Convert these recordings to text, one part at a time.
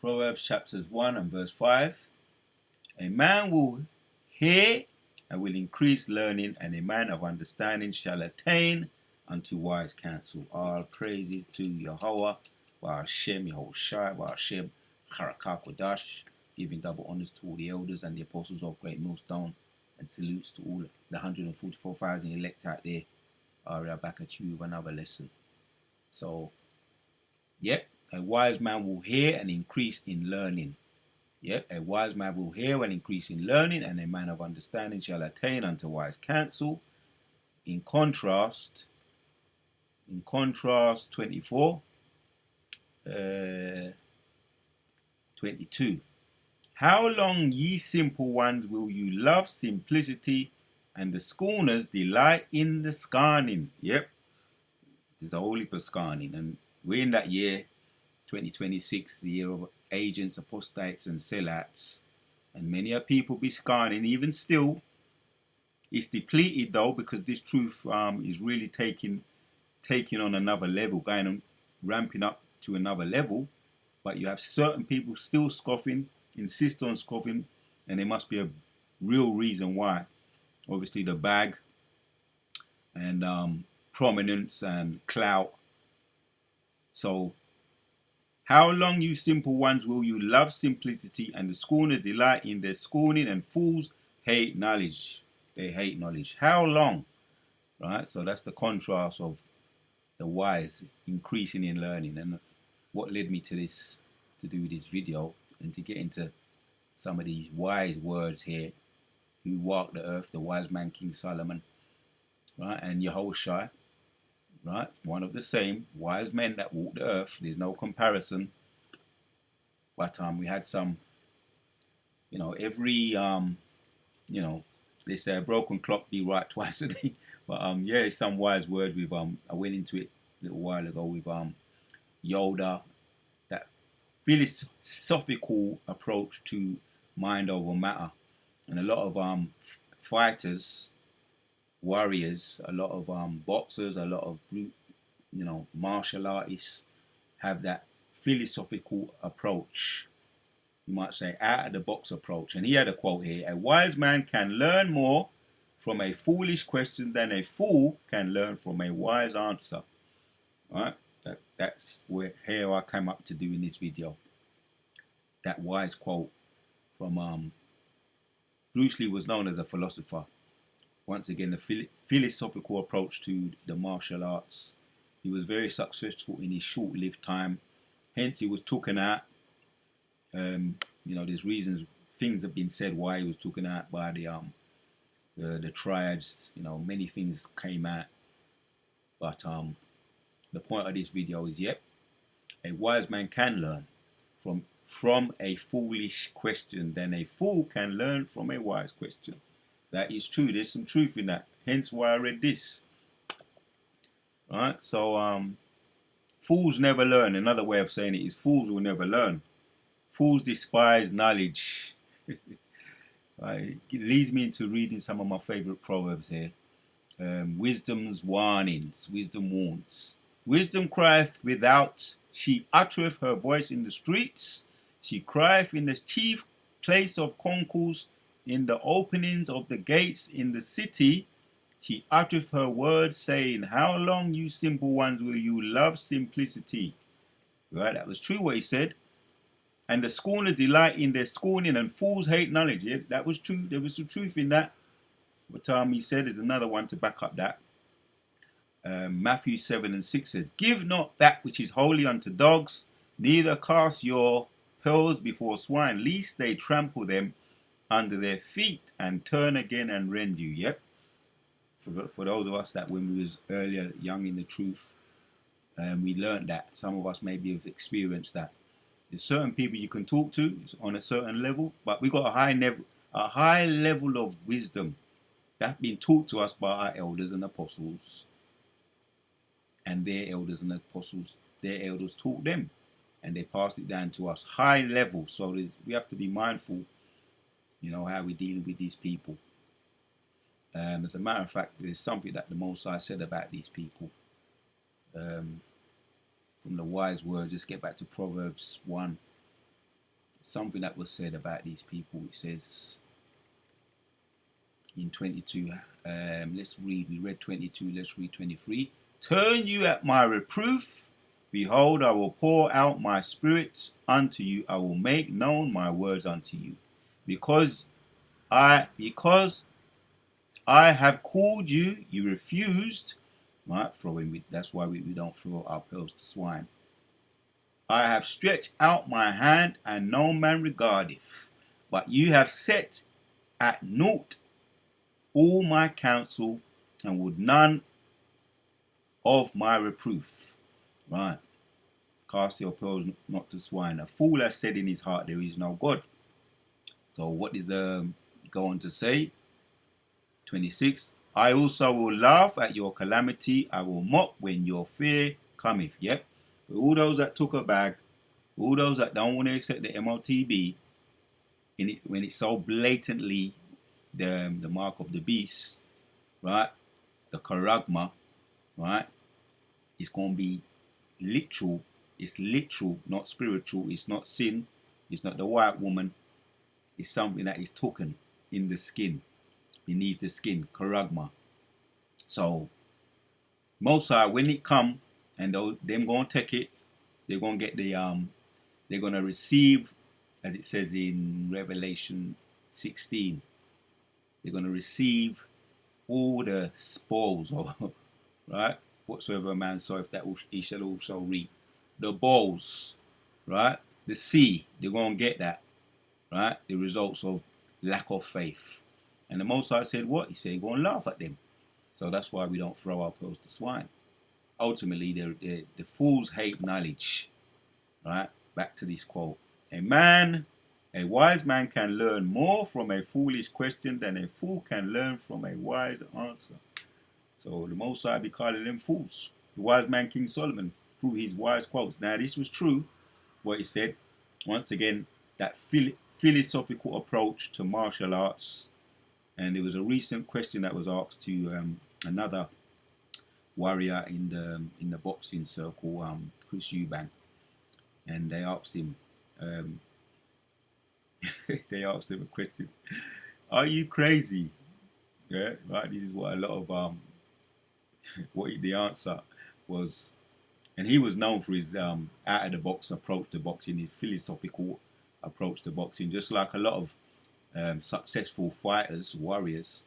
Proverbs chapters 1 and verse 5. A man will hear and will increase learning, and a man of understanding shall attain unto wise counsel. All praises to Yahweh, Ba'ashem, Yahushai, Ba'ashem, Harakakodash, giving double honors to all the elders and the apostles of Great Millstone, and salutes to all the 144,000 elect out there. We are back at you with another lesson. So, yep, a wise man will hear and increase in learning. Yet a wise man will hear and increase in learning, and a man of understanding shall attain unto wise counsel. In contrast, 24, 22. How long, ye simple ones, will you love simplicity, and the scorners delight in the scorning? Yep, there's a holy for scorning, and we're in that year, 2026, the year of agents, apostates, and sellouts. And many a people be scorning. Even still, it's depleted though, because this truth is really taking on another level, going on, ramping up to another level. But you have certain people still scoffing, insist on scoffing, and there must be a real reason why. Obviously, the bag and prominence and clout. So, how long, you simple ones, will you love simplicity, and the scorners delight in their scorning, and fools hate knowledge? They hate knowledge. How long? Right? So that's the contrast of the wise increasing in learning. And what led me to this, to do this video, and to get into some of these wise words here. Who walked the earth? The wise man King Solomon, right? And Yahushua, right? One of the same wise men that walked the earth. There's no comparison. But we had some, every they say a broken clock be right twice a day. But yeah, it's some wise word with I went into it a little while ago with Yoda, that philosophical approach to mind over matter. And a lot of fighters, warriors, a lot of boxers, a lot of martial artists have that philosophical approach. You might say out of the box approach. And he had a quote here: a wise man can learn more from a foolish question than a fool can learn from a wise answer. All right? That's where here I came up to do in this video. That wise quote from Bruce Lee was known as a philosopher. Once again, the philosophical approach to the martial arts. He was very successful in his short-lived time. Hence, he was taken out. There's reasons, things have been said why he was taken out by the triads. Many things came out. But the point of this video is, yep, a wise man can learn from a foolish question than a fool can learn from a wise question. That is true. There's some truth in that. Hence why I read this. All right. So fools never learn. Another way of saying it is fools will never learn. Fools despise knowledge. Right. It leads me into reading some of my favorite proverbs here. Wisdom's warnings. Wisdom warns. Wisdom crieth without. She uttereth her voice in the streets. She crieth in the chief place of concourse, in the openings of the gates in the city. She uttereth her words, saying, how long, you simple ones, will you love simplicity? Right, that was true what he said. And the scorners delight in their scorning, and fools hate knowledge. Yeah, that was true. There was some truth in that. What he said is another one to back up that. Matthew 7 and 6 says, give not that which is holy unto dogs, neither cast your pearls before swine, lest they trample them under their feet and turn again and rend you. Yep. For those of us that when we was earlier young in the truth, we learned that. Some of us maybe have experienced that. There's certain people you can talk to on a certain level, but we got a high level of wisdom that's been taught to us by our elders and apostles. And their elders and apostles, their elders taught them, and they passed it down to us. High level. So we have to be mindful, how we're dealing with these people. As a matter of fact, there's something that the Most High said about these people. From the wise words, let's get back to Proverbs 1. something that was said about these people. It says in 22, let's read, we read 22, let's read 23. Turn you at my reproof. Behold, I will pour out my spirit unto you. I will make known my words unto you. Because I have called you, you refused. Right? That's why we don't throw our pearls to swine. I have stretched out my hand, and no man regardeth. But you have set at naught all my counsel, and would none of my reproof. Right. Cast your pearls not to swine. A fool has said in his heart, there is no God. So what is the go on to say? 26. I also will laugh at your calamity. I will mock when your fear cometh. Yep. For all those that took a bag, all those that don't want to accept the MOTB, when it's so blatantly the mark of the beast, right? The charagma, right? It's going to be literal. It's literal, not spiritual. It's not sin. It's not the white woman. It's something that is taken in the skin, beneath the skin, charagma. So, Mosai, when it come, and them going to take it, they're going to get they're going to receive, as it says in Revelation 16, they're going to receive all the spoils, right? Whatsoever a man soweth, that he shall also reap. The bowls, right? The sea, they're going to get that, right? The results of lack of faith. And the Most High said what? He said, go and laugh at them. So that's why we don't throw our pearls to swine. Ultimately, the fools hate knowledge, right? Back to this quote. A wise man can learn more from a foolish question than a fool can learn from a wise answer. So the Most High be calling them fools. The wise man King Solomon, through his wise quotes. Now this was true, what he said. Once again, that philosophical approach to martial arts. And there was a recent question that was asked to another warrior in the boxing circle, Chris Eubank, and they asked him they asked him a question: are you crazy? Yeah, right. This is what a lot of the answer was, and he was known for his out of the box approach to boxing, his philosophical approach to boxing, just like a lot of successful fighters, warriors.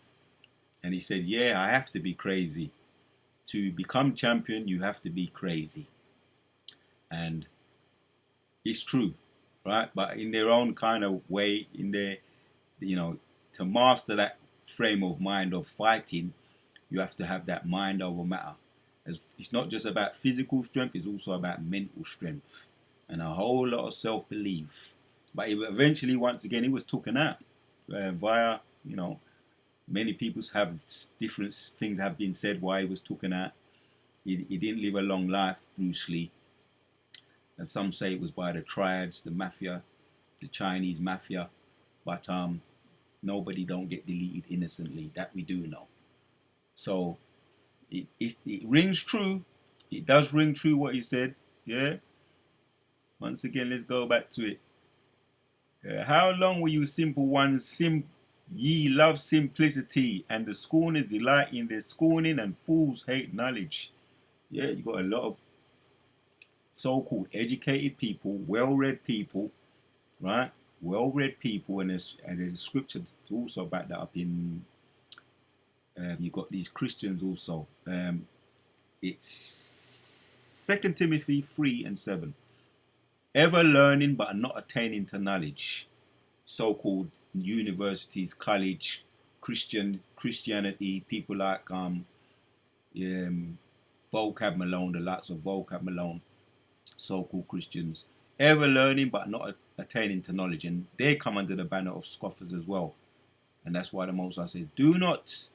And he said, "Yeah, I have to be crazy to become champion. You have to be crazy," and it's true, right? But in their own kind of way, in their, to master that frame of mind of fighting, you have to have that mind over matter. It's not just about physical strength, it's also about mental strength and a whole lot of self-belief. But eventually, once again, he was taken out via, many people have different things have been said why he was taken out. He didn't live a long life, Bruce Lee. And some say it was by the triads, the mafia, the Chinese mafia. But nobody don't get deleted innocently. That we do know. So it rings true. It does ring true what he said. Yeah. Once again, let's go back to it. How long will you simple ones ye love simplicity, and the scorners delight in their scorning, and fools hate knowledge. Yeah, you got a lot of so-called educated people, well-read people, right? Well-read people, and there's a scripture to also back that up in. You've got these Christians also. It's 2 Timothy 3:7. Ever learning but not attaining to knowledge. So-called universities, college, Christianity, people like Vocab Malone, the likes of Vocab Malone, so-called Christians, ever learning but not attaining to knowledge, and they come under the banner of scoffers as well. And that's why the Most High says, do not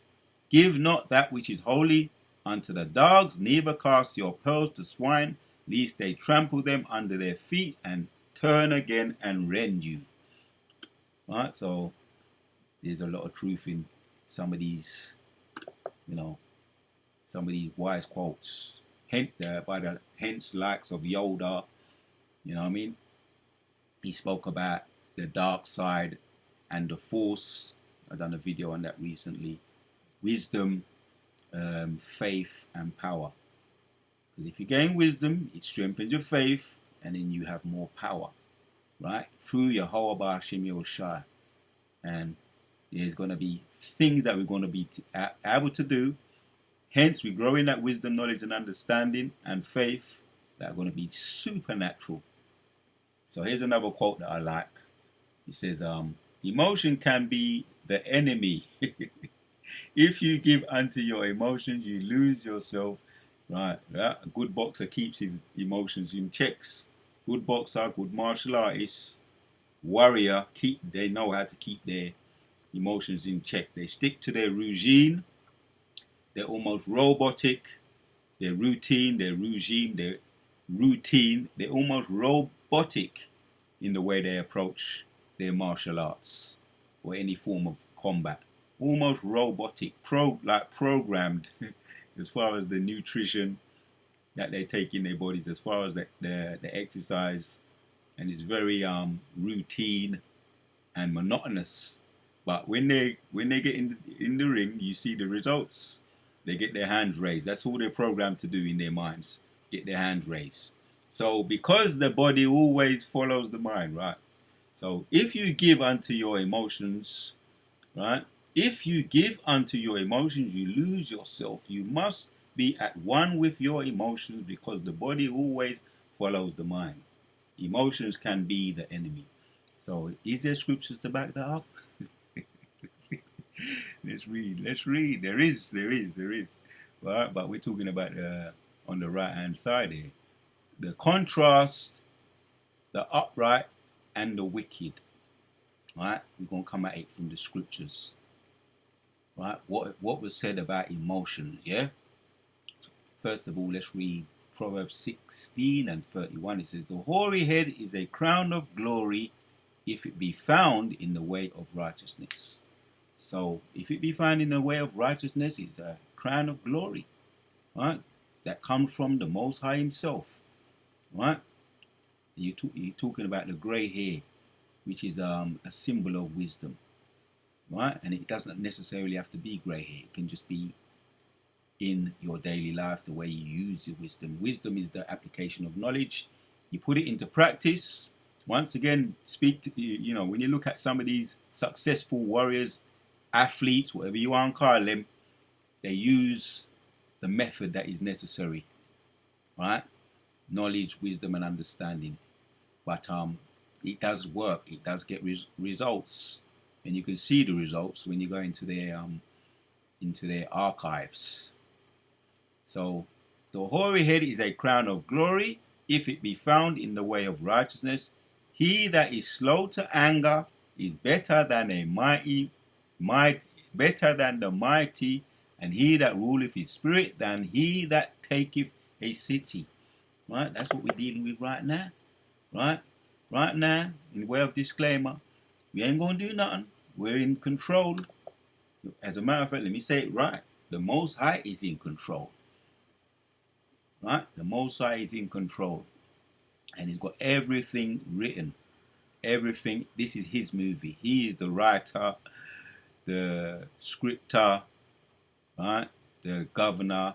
give not that which is holy unto the dogs, neither cast your pearls to swine, lest they trample them under their feet and turn again and rend you. Right, so there's a lot of truth in some of these, some of these wise quotes. By the hence likes of Yoda, you know what I mean? He spoke about the dark side and the force. I've done a video on that recently. Wisdom, faith, and power. Because if you gain wisdom, it strengthens your faith, and then you have more power, right? Through Yahweh B'Hashem Yahushua. And there's going to be things that we're going to be able to do. Hence, we grow in that wisdom, knowledge, and understanding, and faith that are going to be supernatural. So here's another quote that I like. It says, emotion can be the enemy. If you give unto your emotions, you lose yourself. Right, yeah? A good boxer keeps his emotions in checks. Good boxer, good martial artist, warrior, they know how to keep their emotions in check. They stick to their routine. They're almost robotic. Their routine, their regime, their routine. They're almost robotic in the way they approach their martial arts or any form of combat. Almost robotic, like programmed as far as the nutrition that they take in their bodies, as far as the exercise, and it's very routine and monotonous. But when they get in the ring, you see the results. They get their hands raised. That's all they're programmed to do in their minds. Get their hands raised. So because the body always follows the mind, right? So if you give unto your emotions, right? If you give unto your emotions, you lose yourself. You must be at one with your emotions because the body always follows the mind. Emotions can be the enemy. So is there scriptures to back that up? Let's read. There is. Right? But we're talking about on the right hand side here. The contrast, the upright and the wicked. Right? We're going to come at it from the scriptures. Right? What was said about emotions, yeah? First of all, let's read Proverbs 16 and 31. It says, the hoary head is a crown of glory if it be found in the way of righteousness. So, if it be found in the way of righteousness, it's a crown of glory, right? That comes from the Most High Himself, right? You're talking about the grey hair, which is a symbol of wisdom, right? And it doesn't necessarily have to be grey hair. It can just be in your daily life, the way you use your wisdom. Wisdom is the application of knowledge. You put it into practice. Once again, speak to, when you look at some of these successful warriors, athletes, whatever you want to call them, they use the method that is necessary, right? Knowledge, wisdom, and understanding. But it does work. It does get results, and you can see the results when you go into their archives. So, the hoary head is a crown of glory if it be found in the way of righteousness. He that is slow to anger is better than better than the mighty, and he that ruleth his spirit than he that taketh a city. Right? That's what we're dealing with right now. Right? Right now, in the way of disclaimer, we ain't gonna do nothing. We're in control. As a matter of fact, let me say it right. The Most High is in control. Right? The Most High is in control. And He's got everything written. Everything. This is His movie. He is the writer, the scripter, right? The governor.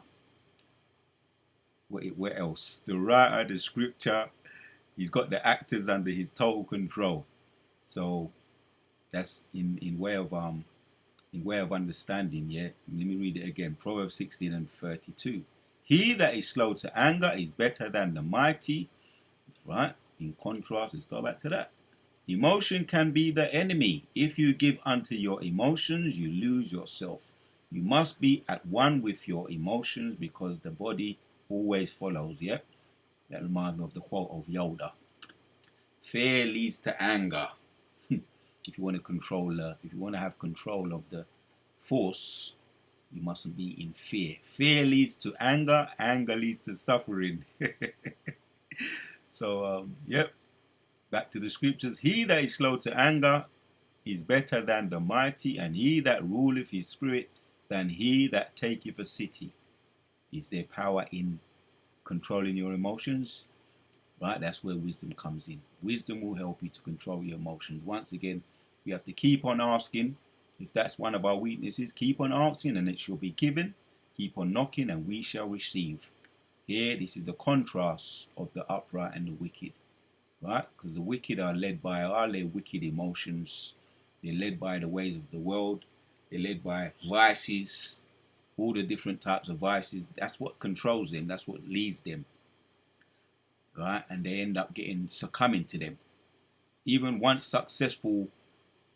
What else? The writer, the scripture. He's got the actors under His total control. So that's in way of understanding. Yeah. Let me read it again. Proverbs 16 and 32. He that is slow to anger is better than the mighty. Right? In contrast, let's go back to that. Emotion can be the enemy. If you give unto your emotions, you lose yourself. You must be at one with your emotions because the body always follows. Yeah? That reminds me of the quote of Yoda. Fear leads to anger. If you want to have control of the force, you mustn't be in fear. Fear leads to anger. Anger leads to suffering. So, yep. Back to the scriptures. He that is slow to anger is better than the mighty, and he that ruleth his spirit than he that taketh a city. Is there power in controlling your emotions? Right? That's where wisdom comes in. Wisdom will help you to control your emotions. Once again, we have to keep on asking. If that's one of our weaknesses, keep on asking and it shall be given. Keep on knocking and we shall receive. Here, this is the contrast of the upright and the wicked. Right? Because the wicked are led by our wicked emotions. They're led by the ways of the world. They're led by vices, all the different types of vices. That's what controls them. That's what leads them. Right? And they end up succumbing to them. Even once successful,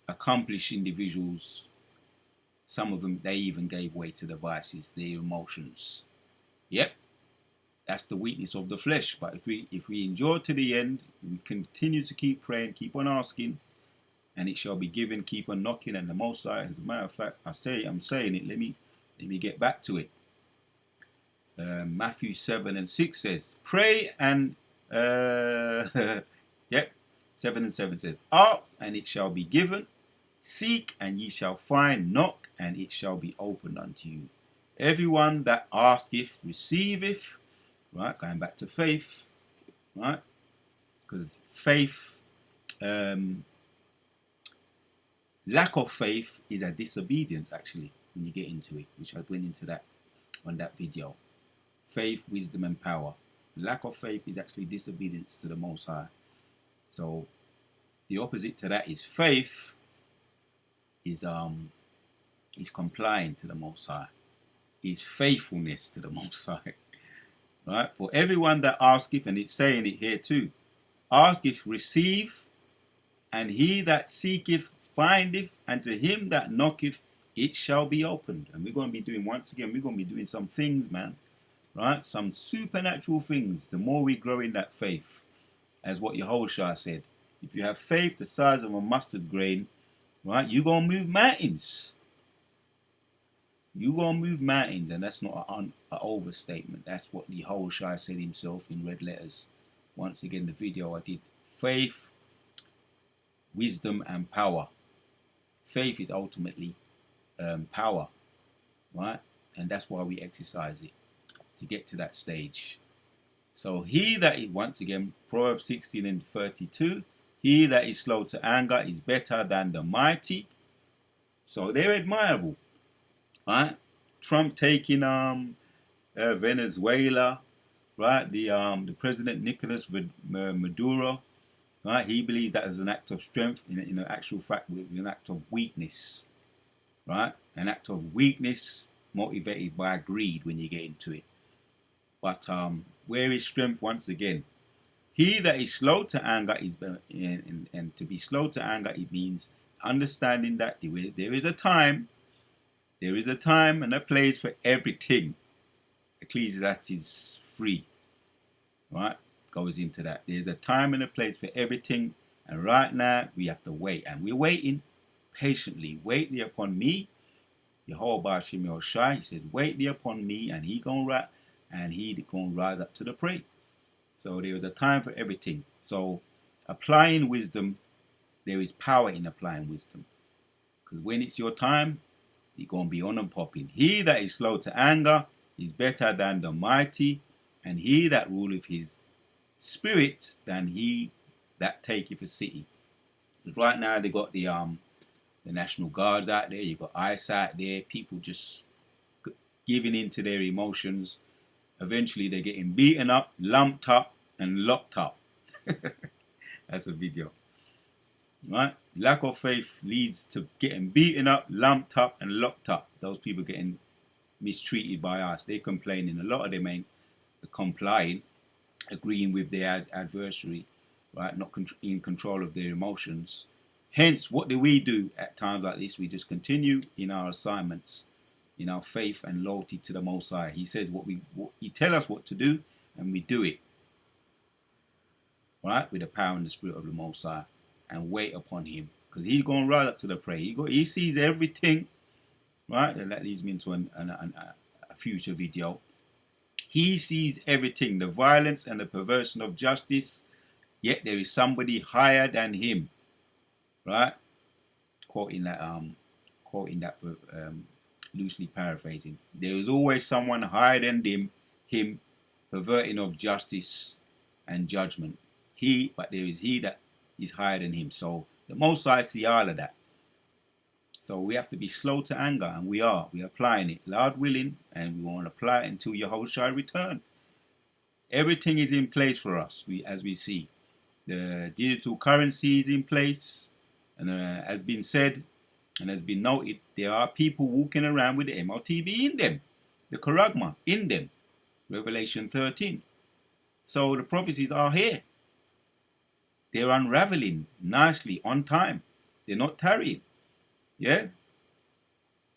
accomplished individuals, some of them, they even gave way to the vices, their emotions. Yep, that's the weakness of the flesh. But if we endure to the end, we continue to keep praying, keep on asking, and it shall be given. Keep on knocking, and the Most High. As a matter of fact, I'm saying it. Let me get back to it. Matthew 7:6 says, "Pray and yep, 7:7 says, ask and it shall be given, seek and ye shall find, knock and it shall be opened unto you. Everyone that asketh receiveth." Right, going back to faith, right? Because faith, lack of faith is a disobedience, actually, when you get into it, which I went into that on that video. Faith, wisdom, and power. The lack of faith is actually disobedience to the Most High. So the opposite to that is faith is complying to the Most High. Is faithfulness to the Most High. Right? For everyone that asketh, and it's saying it here too, asketh, receive, and he that seeketh, findeth, and to him that knocketh, it shall be opened. And we're going to be doing, once again, we're going to be doing some things, man. Right? Some supernatural things. The more we grow in that faith, as what Yehoshua said, if you have faith the size of a mustard grain, right, you're going to move mountains. You're going to move mountains, and that's not an overstatement. That's what Yehoshua said himself in red letters. Once again, the video I did. Faith, wisdom, and power. Faith is ultimately power, right? And that's why we exercise it, to get to that stage. So he that is, once again, Proverbs 16:32, he that is slow to anger is better than the mighty. So they're admirable, right? Trump taking Venezuela, right? The president Nicolas Maduro, right? He believed that was an act of strength. In actual fact, it was an act of weakness, right? An act of weakness motivated by greed when you get into it. But where is strength? Once again, he that is slow to anger is, and to be slow to anger, it means understanding that there is a time and a place for everything. Ecclesiastes 3, right, goes into that. There's a time and a place for everything, and right now we have to wait, and we're waiting patiently. Wait thee upon me, Yehovah Shem Yoshai. He says, wait thee upon me, and he gonna rise up to the prey. So there is a time for everything. So applying wisdom, there is power in applying wisdom. Because when it's your time, you're going to be on and popping. He that is slow to anger is better than the mighty, and he that ruleth his spirit than he that taketh a city. But right now they got the National Guards out there, you got ICE out there, people just giving in to their emotions. Eventually they're getting beaten up, lumped up, and locked up. That's a video. Right? Lack of faith leads to getting beaten up, lumped up, and locked up. Those people getting mistreated by us. They're complaining. A lot of them ain't complying, agreeing with their adversary, right? Not in control of their emotions. Hence, what do we do at times like this? We just continue in our assignments, in our faith and loyalty to the Most High. He says He tell us what to do, and we do it, right? With the power and the spirit of the Most High, and wait upon Him, because He's going to rise up to the prey. He sees everything, right? And that leads me into a future video. He sees everything, the violence and the perversion of justice, yet there is somebody higher than Him, right? Quoting that loosely paraphrasing. There is always someone higher than him, perverting of justice and judgment. But there is he that is higher than him. So the Most High see all of that. So we have to be slow to anger, and we are. We're applying it, Lord willing, and we want to apply it until Yahushua return. Everything is in place for us, as we see. The digital currency is in place, and has been said and has been noted, there are people walking around with the MRTV in them, the Charagma in them, Revelation 13. So the prophecies are here. They're unraveling nicely on time. They're not tarrying. Yeah?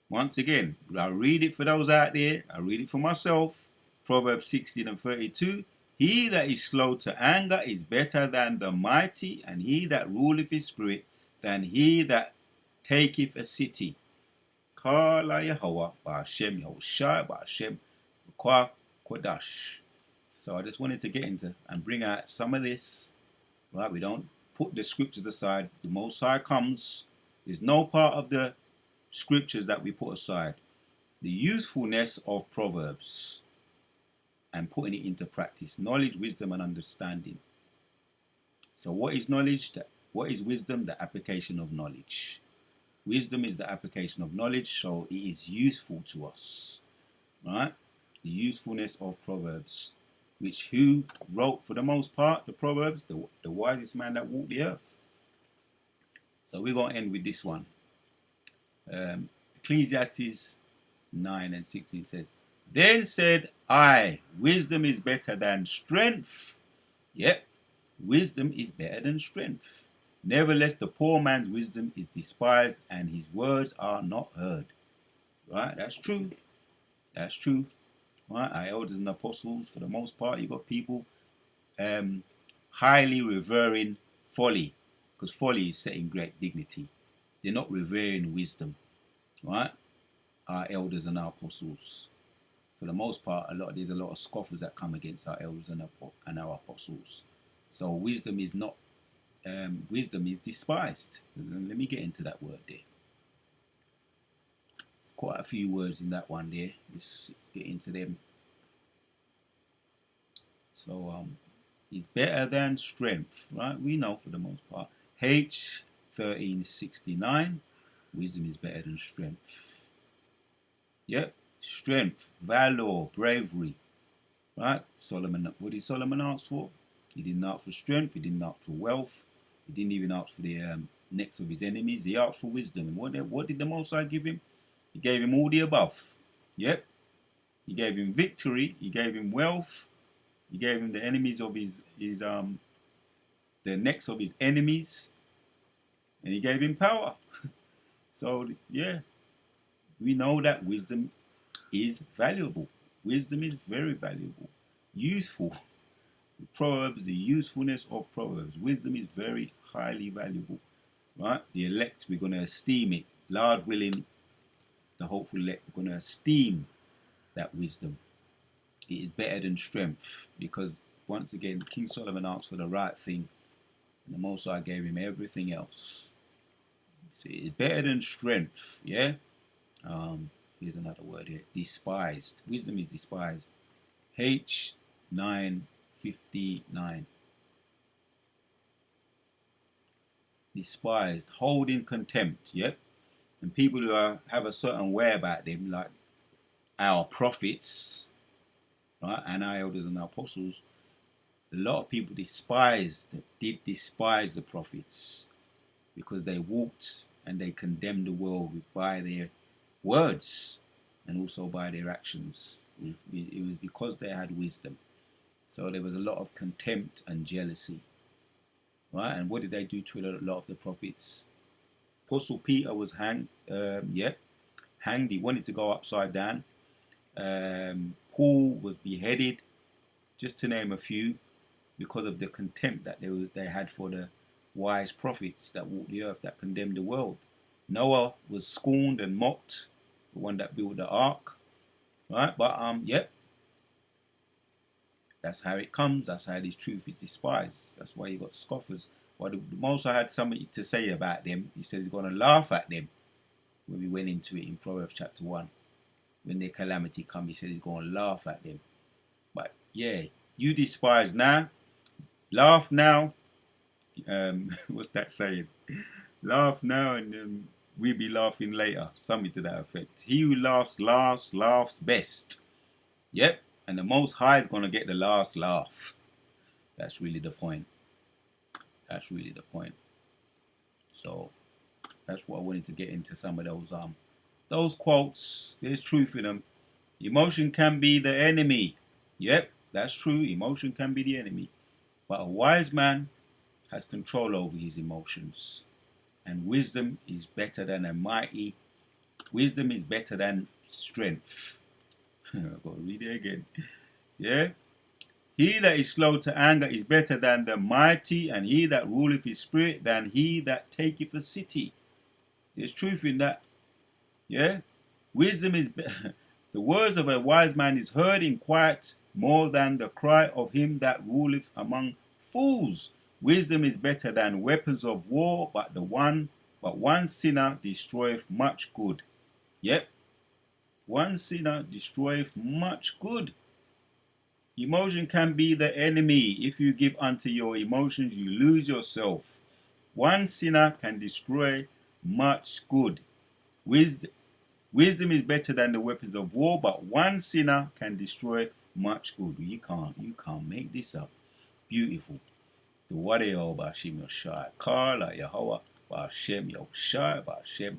Once again, I read it for those out there. I read it for myself. Proverbs 16 and 32. He that is slow to anger is better than the mighty, and he that ruleth his spirit than he that taketh a city. Kala Yahweh, Ba'ashem Yahushua, Ba'ashem Kwa Kodash. So I just wanted to get into and bring out some of this. Right, we don't put the scriptures aside. The Most High comes. There's no part of the scriptures that we put aside. The usefulness of Proverbs and putting it into practice. Knowledge, wisdom, and understanding. So what is knowledge? What is wisdom? The application of knowledge. Wisdom is the application of knowledge, so it is useful to us. Right? The usefulness of Proverbs. Which who wrote, for the most part, the Proverbs? The wisest man that walked the earth. So we're going to end with this one. Ecclesiastes 9 and 16 says, Then said I, wisdom is better than strength. Yep, wisdom is better than strength. Nevertheless, the poor man's wisdom is despised, and his words are not heard. Right, that's true. That's true. Right, our elders and apostles, for the most part, you got people highly revering folly, because folly is setting great dignity. They're not revering wisdom. Right, our elders and our apostles. For the most part, there's a lot of scoffers that come against our elders and our apostles. So wisdom is not. Wisdom is despised. Let me get into that word there. There's quite a few words in that one there. Let's get into them. So it's better than strength, right? We know for the most part. H 1369. Wisdom is better than strength. Yep. Strength, valor, bravery. Right? Solomon. What did Solomon ask for? He didn't ask for strength. He didn't ask for wealth. He didn't even ask for the necks of his enemies. He asked for wisdom. And what did the Most High give him? He gave him all the above. Yep. He gave him victory. He gave him wealth. He gave him the enemies of the necks of his enemies. And he gave him power. So, yeah. We know that wisdom is valuable. Wisdom is very valuable. Useful. Proverbs, the usefulness of Proverbs. Wisdom is very highly valuable. Right? The elect, we're going to esteem it. Lord willing, the hopeful elect, we're going to esteem that wisdom. It is better than strength. Because, once again, King Solomon asked for the right thing. And the Most High gave him everything else. So it is better than strength. Yeah? Here's another word here. Despised. Wisdom is despised. H 9:59. Despised, hold in contempt. Yep. And people who have a certain way about them, like our prophets, right, and our elders and our apostles, a lot of people did despise the prophets because they walked and they condemned the world by their words and also by their actions. It was because they had wisdom. So there was a lot of contempt and jealousy. Right? And what did they do to a lot of the prophets? Apostle Peter was hanged. Hanged. He wanted to go upside down. Paul was beheaded, just to name a few, because of the contempt that they had for the wise prophets that walked the earth, that condemned the world. Noah was scorned and mocked, the one that built the ark. Right? But that's how it comes. That's how this truth is despised. That's why you got scoffers. Well, the Most I had something to say about them. He said he's going to laugh at them. When we went into it in Proverbs chapter 1. When their calamity come, he said he's going to laugh at them. But yeah, you despise now. laugh now. What's that saying? Laugh now and we'll be laughing later. Something to that effect. He who laughs last laughs best. Yep. And the Most High is going to get the last laugh. That's really the point. That's really the point. So that's what I wanted to get into, some of those quotes. There's truth in them. Emotion can be the enemy. Yep, that's true. Emotion can be the enemy. But a wise man has control over his emotions. And wisdom is better than a mighty. Wisdom is better than strength. I've got to read it again. Yeah. He that is slow to anger is better than the mighty, and he that ruleth his spirit than he that taketh a city. There's truth in that. Yeah. Wisdom is the words of a wise man is heard in quiet more than the cry of him that ruleth among fools. Wisdom is better than weapons of war, but one sinner destroyeth much good. Yep. One sinner destroyeth much good. Emotion can be the enemy. If you give unto your emotions, you lose yourself. One sinner can destroy much good. Wisdom is better than the weapons of war, but one sinner can destroy much good. You can't make this up. Beautiful. The Wadeo Bashim Yoshai. Kala Yahweh Bashem Yoshai Bashem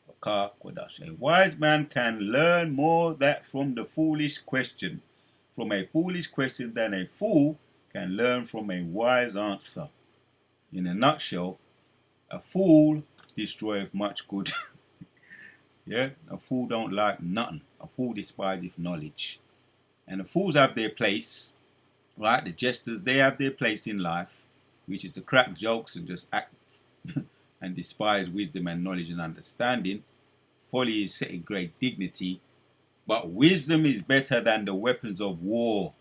Wakar Kodash. A wise man can learn more that from the foolish question. From a foolish question than a fool can learn from a wise answer. In a nutshell, a fool destroyeth much good. Yeah, a fool don't like nothing. A fool despiseth knowledge. And the fools have their place, right? The jesters, they have their place in life, which is to crack jokes and just act and despise wisdom and knowledge and understanding. Folly is set in great dignity, but wisdom is better than the weapons of war.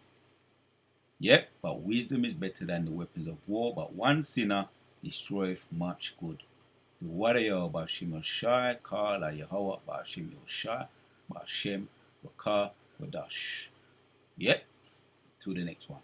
Yep, but wisdom is better than the weapons of war, but one sinner destroyeth much good. The warrior Bashim Yoshai, Kala Yahweh Bashim Yoshai, Bashem Wakar Kodash. Yep, to the next one.